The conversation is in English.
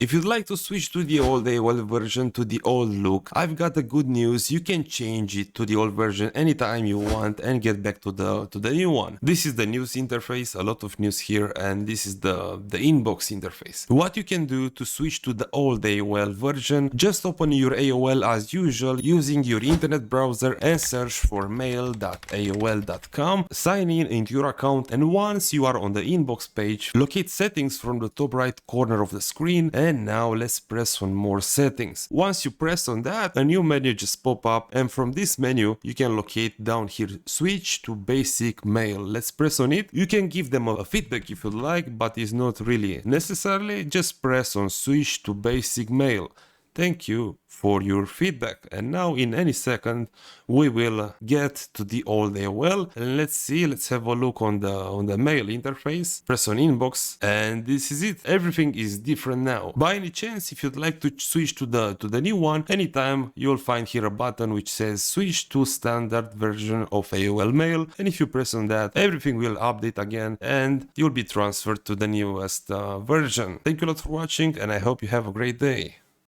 If you'd like to switch to the old AOL version to the old look, I've got the good news: you can change it to the old version anytime you want and get back to the new one. This is the news interface, a lot of news here, and this is the inbox interface. What you can do to switch to the old AOL version: just open your AOL as usual using your internet browser and search for mail.aol.com, sign in into your account, and once you are on the inbox page, locate settings from the top right corner of the screen, and now let's press on more settings. Once you press on that, a new menu just pop up, and from this menu you can locate down here switch to basic mail. Let's press on it. You can give them a feedback if you like, but it's not really necessarily. Just press on switch to basic mail. Thank you for your feedback, and now in any second we will get to the old AOL, and let's have a look on the mail interface. Press on inbox, and this is it. Everything is different now. By any chance, if you'd like to switch to the new one, anytime you'll find here a button which says switch to standard version of AOL mail, and if you press on that, everything will update again and you'll be transferred to the newest version. Thank you a lot for watching, and I hope you have a great day.